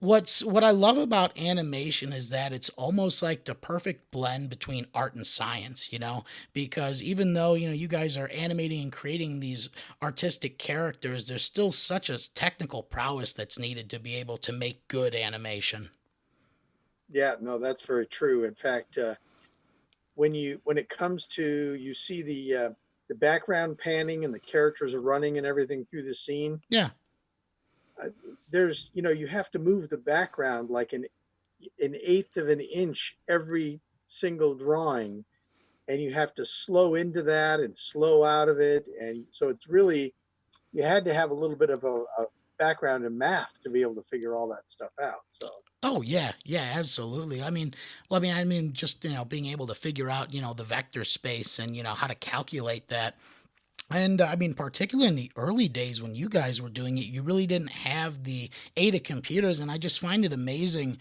What I love about animation is that it's almost like the perfect blend between art and science, because even though, you guys are animating and creating these artistic characters, there's still such a technical prowess that's needed to be able to make good animation. Yeah, no, that's very true. In fact, when it comes to you see the background panning and the characters are running and everything through the scene, Yeah. uh, there's you have to move the background like an eighth of an inch every single drawing, and you have to slow into that and slow out of it, and so it's really you had to have a little bit of a background in math to be able to figure all that stuff out. So Oh yeah, yeah, absolutely. I mean, just being able to figure out the vector space and how to calculate that. And I mean, particularly in the early days when you guys were doing it, you really didn't have the aid of computers, and I just find it amazing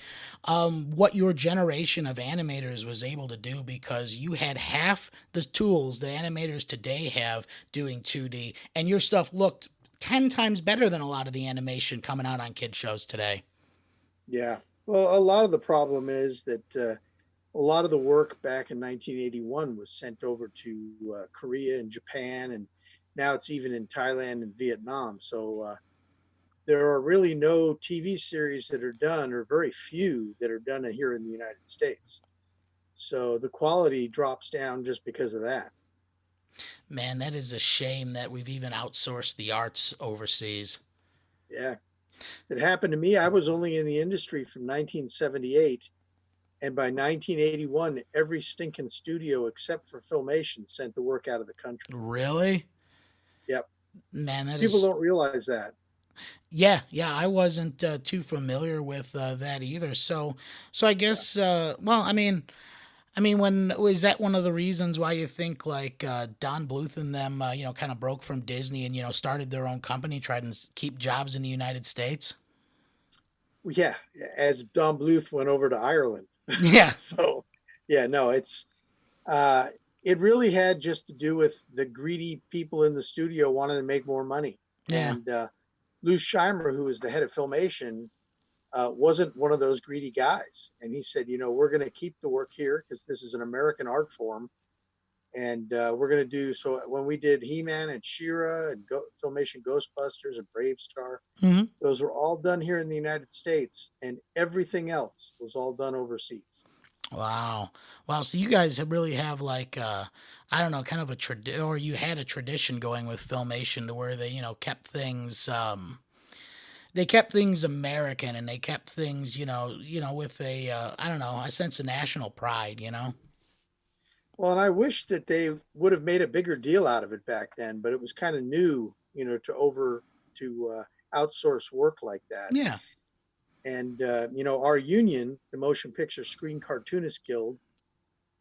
what your generation of animators was able to do because you had half the tools that animators today have doing 2D, and your stuff looked 10 times better than a lot of the animation coming out on kid shows today. yeah, well, a lot of the problem is that a lot of the work back in 1981 was sent over to Korea and Japan, and now it's even in Thailand and Vietnam. So there are really no TV series that are done, or very few that are done here in the United States. So the quality drops down just because of that. Man, that is a shame that we've even outsourced the arts overseas. Yeah, it happened to me. I was only in the industry from 1978. And by 1981, every stinking studio except for Filmation sent the work out of the country. Really? Yep. Man, that People is. don't realize that. Yeah, yeah, I wasn't too familiar with that either. So I Yeah. guess, well, I mean, when was that one of the reasons why you think like Don Bluth and them, kind of broke from Disney and started their own company, tried to keep jobs in the United States? Well, yeah. As Don Bluth went over to Ireland. Yeah, So, yeah, no, uh, it really had just to do with the greedy people in the studio wanting to make more money. yeah, And Lou Scheimer, who was the head of Filmation, wasn't one of those greedy guys. And he said, we're going to keep the work here because this is an American art form. And we're going to do so. When we did He-Man and She-Ra and Filmation Ghostbusters and Brave Star, hmm, those were all done here in the United States, and everything else was all done overseas. wow, wow. So you guys really have like, I don't know, kind of a or you had a tradition going with Filmation to where they, kept things. They kept things American and they kept things, with a I don't know, a sense of national pride. Well, and I wish that they would have made a bigger deal out of it back then, but it was kind of new, to outsource work like that. Yeah. And our union, the Motion Picture Screen Cartoonist Guild,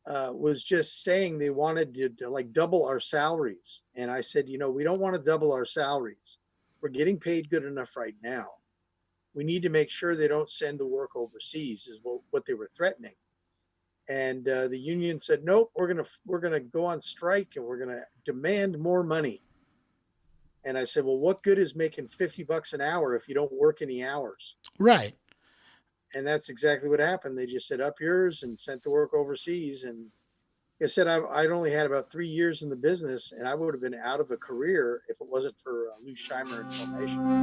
was just saying they wanted to like double our salaries. And I said, we don't want to double our salaries. We're getting paid good enough right now. We need to make sure they don't send the work overseas, is what they were threatening. And the union said, nope, we're gonna go on strike and we're gonna demand more money. And I said, well, what good is making $50 an hour if you don't work any hours? Right. And that's exactly what happened. They just said up yours and sent the work overseas. And like I said, I'd only had about 3 years in the business, and I would have been out of a career if it wasn't for Lou Scheimer and Filmation.